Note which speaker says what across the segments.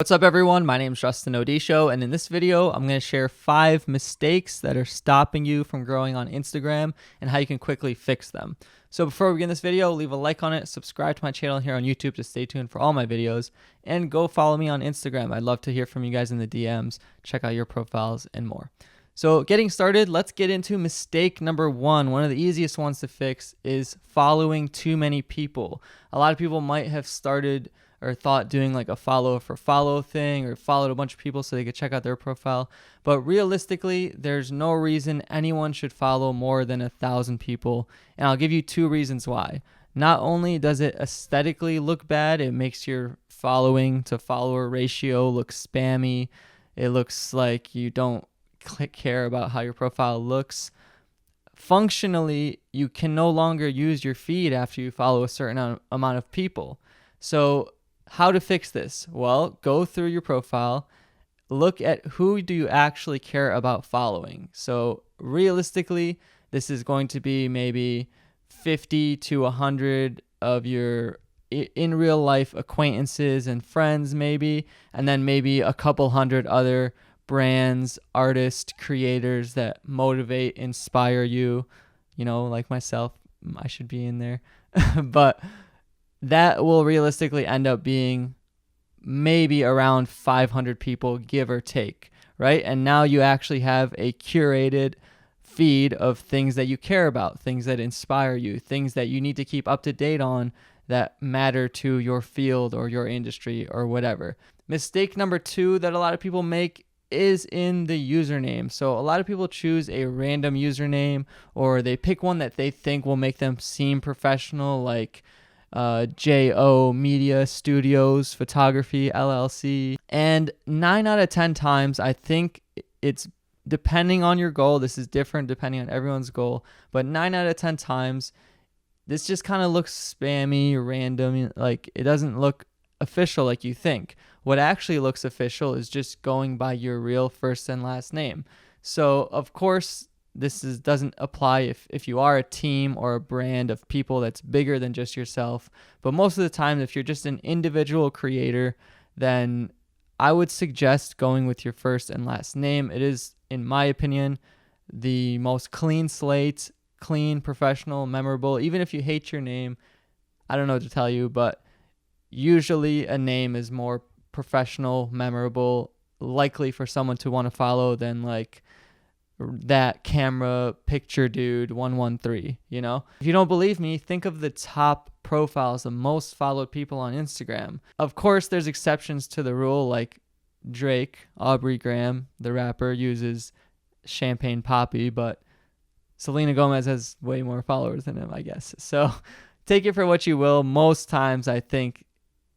Speaker 1: What's up everyone, my name is Justin Odisho, and in this video I'm going to share 5 mistakes that are stopping you from growing on Instagram and how you can quickly fix them. So before we begin this video, leave a like on it, subscribe to my channel here on YouTube to stay tuned for all my videos, and go follow me on Instagram. I'd love to hear from you guys in the DMs, check out your profiles and more. So getting started, let's get into mistake number 1. One of the easiest ones to fix is following too many people. A lot of people might have started or thought doing like a follow for follow thing, or followed a bunch of people so they could check out their profile. But realistically, there's no reason anyone should follow more than 1,000 people. And I'll give you 2 reasons why. Not only does it aesthetically look bad, it makes your following to follower ratio look spammy. It looks like you don't care about how your profile looks. Functionally, you can no longer use your feed after you follow a certain amount of people. So how to fix this? Well, go through your profile, look at who do you actually care about following. So realistically, this is going to be maybe 50 to 100 of your in real life acquaintances and friends maybe, and then maybe a couple hundred other brands, artists, creators that motivate, inspire you, like myself. I should be in there. But that will realistically end up being maybe around 500 people, give or take, right? And now you actually have a curated feed of things that you care about, things that inspire you, things that you need to keep up to date on that matter to your field or your industry or whatever. Mistake number 2 that a lot of people make is in the username. So a lot of people choose a random username, or they pick one that they think will make them seem professional, like JO Media Studios Photography LLC. And 9 out of 10 times, I think it's depending on your goal. This is different depending on everyone's goal, but 9 out of 10 times, this just kind of looks spammy, random. Like, it doesn't look official like you think. What actually looks official is just going by your real first and last name. So of course, this doesn't apply if you are a team or a brand of people that's bigger than just yourself. But most of the time, if you're just an individual creator, then I would suggest going with your first and last name. It is, in my opinion, the most clean slate, clean, professional, memorable. Even if you hate your name, I don't know what to tell you, but usually a name is more professional, memorable, likely for someone to want to follow than like that camera picture dude 113. If you don't believe me, think of the top profiles, the most followed people on Instagram. Of course, there's exceptions to the rule, like Drake, Aubrey Graham, the rapper, uses Champagne Poppy, but Selena Gomez has way more followers than him, I guess. So take it for what you will. Most times, I think,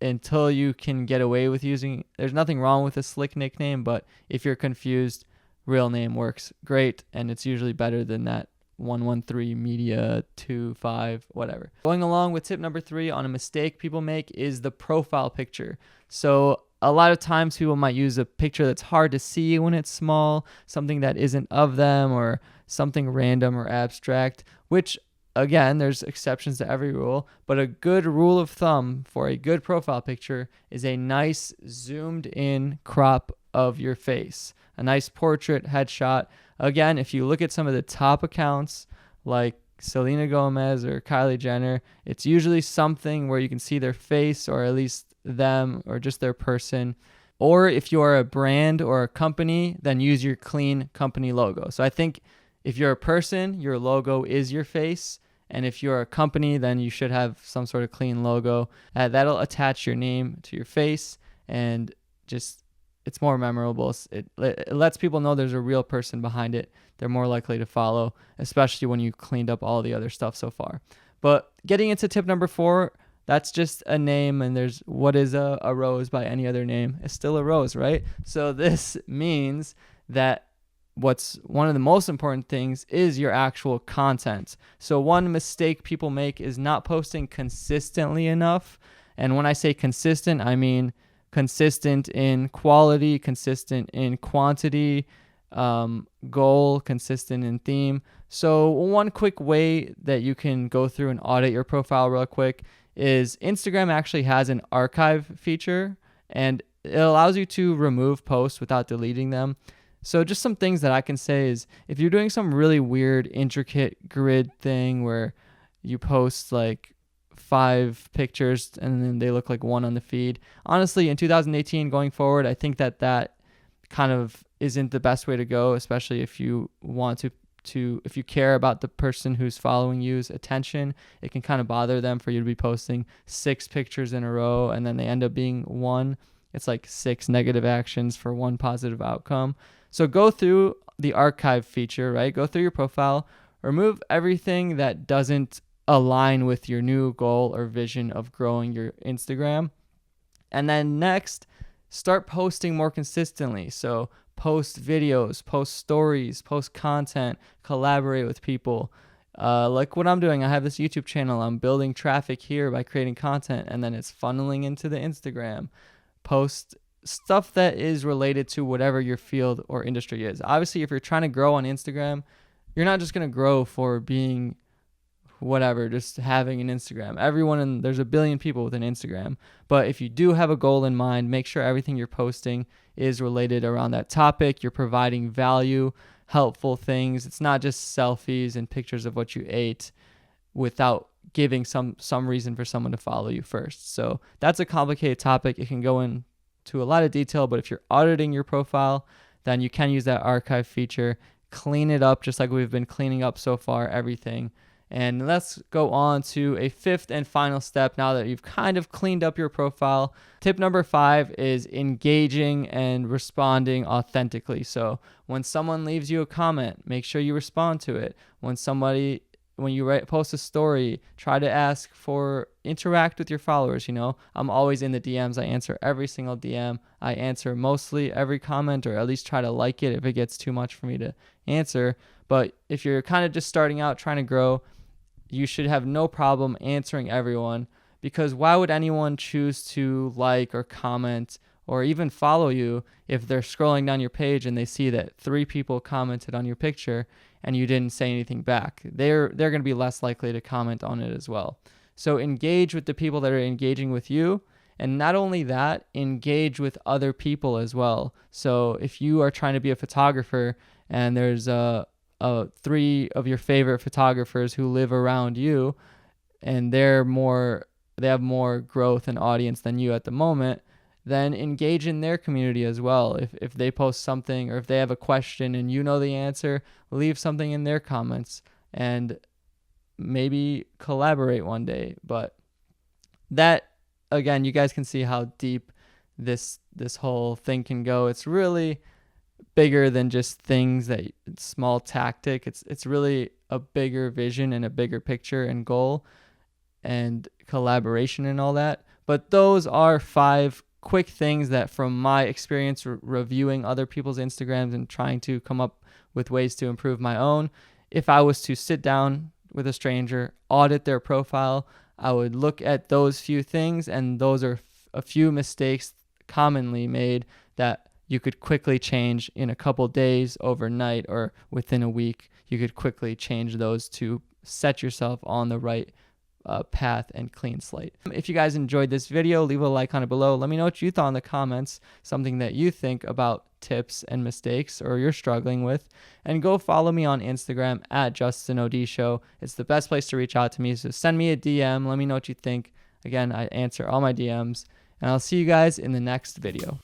Speaker 1: until you can get away with using, there's nothing wrong with a slick nickname, but if you're confused, real name works great, and it's usually better than that 113 media 25 whatever. Going along with tip number 3 on a mistake people make is the profile picture. So a lot of times people might use a picture that's hard to see when it's small, something that isn't of them, or something random or abstract, which again, there's exceptions to every rule, but a good rule of thumb for a good profile picture is a nice zoomed in crop of your face, a nice portrait headshot. Again, if you look at some of the top accounts like Selena Gomez or Kylie Jenner, it's usually something where you can see their face, or at least them, or just their person. Or if you are a brand or a company, then use your clean company logo. So I think if you're a person, your logo is your face. And if you're a company, then you should have some sort of clean logo. That'll attach your name to your face, and just, it's more memorable. It lets people know there's a real person behind it. They're more likely to follow, especially when you cleaned up all the other stuff so far. But getting into tip number 4, that's just a name, and there's, what is a rose by any other name? It's still a rose, right? So this means that what's one of the most important things is your actual content. So one mistake people make is not posting consistently enough. And when I say consistent, I mean consistent in quality, consistent in quantity, goal, consistent in theme. So one quick way that you can go through and audit your profile real quick is Instagram actually has an archive feature, and it allows you to remove posts without deleting them. So just some things that I can say is, if you're doing some really weird, intricate grid thing where you post like 5 pictures and then they look like one on the feed, honestly, in 2018 going forward, I think that kind of isn't the best way to go, especially if you want to if you care about the person who's following you's attention. It can kind of bother them for you to be posting 6 pictures in a row and then they end up being one. It's like 6 negative actions for 1 positive outcome. So go through the archive feature, right? Go through your profile, remove everything that doesn't align with your new goal or vision of growing your Instagram. And then next, start posting more consistently. So post videos, post stories, post content, collaborate with people. Like what I'm doing, I have this YouTube channel. I'm building traffic here by creating content, and then it's funneling into the Instagram. Post stuff that is related to whatever your field or industry is. Obviously, if you're trying to grow on Instagram, you're not just going to grow for being whatever, just having an Instagram. There's a billion people with an Instagram. But if you do have a goal in mind, make sure everything you're posting is related around that topic. You're providing value, helpful things. It's not just selfies and pictures of what you ate without giving some reason for someone to follow you first. So that's a complicated topic. It can go into a lot of detail, but if you're auditing your profile, then you can use that archive feature. Clean it up just like we've been cleaning up so far, everything. And let's go on to a 5th and final step now that you've kind of cleaned up your profile. Tip number 5 is engaging and responding authentically. So when someone leaves you a comment, make sure you respond to it. When you post a story, try to interact with your followers. I'm always in the DMs. I answer every single DM. I answer mostly every comment, or at least try to like it if it gets too much for me to answer. But if you're kind of just starting out trying to grow, you should have no problem answering everyone, because why would anyone choose to like or comment or even follow you if they're scrolling down your page and they see that 3 people commented on your picture and you didn't say anything back? They're going to be less likely to comment on it as well. So engage with the people that are engaging with you. And not only that, engage with other people as well. So if you are trying to be a photographer and there's 3 of your favorite photographers who live around you and they have more growth and audience than you at the moment, then engage in their community as well. If they post something, or if they have a question and you know the answer, leave something in their comments and maybe collaborate one day. But that, again, you guys can see how deep this whole thing can go. It's really bigger than just things small tactic. It's really a bigger vision and a bigger picture and goal and collaboration and all that. But those are 5 quick things that, from my experience reviewing other people's Instagrams and trying to come up with ways to improve my own, if I was to sit down with a stranger, audit their profile, I would look at those few things, and those are a few mistakes commonly made that you could quickly change in a couple days, overnight, or within a week. You could quickly change those to set yourself on the right path and clean slate. If you guys enjoyed this video, leave a like on it below. Let me know what you thought in the comments, something that you think about tips and mistakes or you're struggling with. And go follow me on Instagram at JustinOdisho. It's the best place to reach out to me. So send me a DM. Let me know what you think. Again, I answer all my DMs. And I'll see you guys in the next video.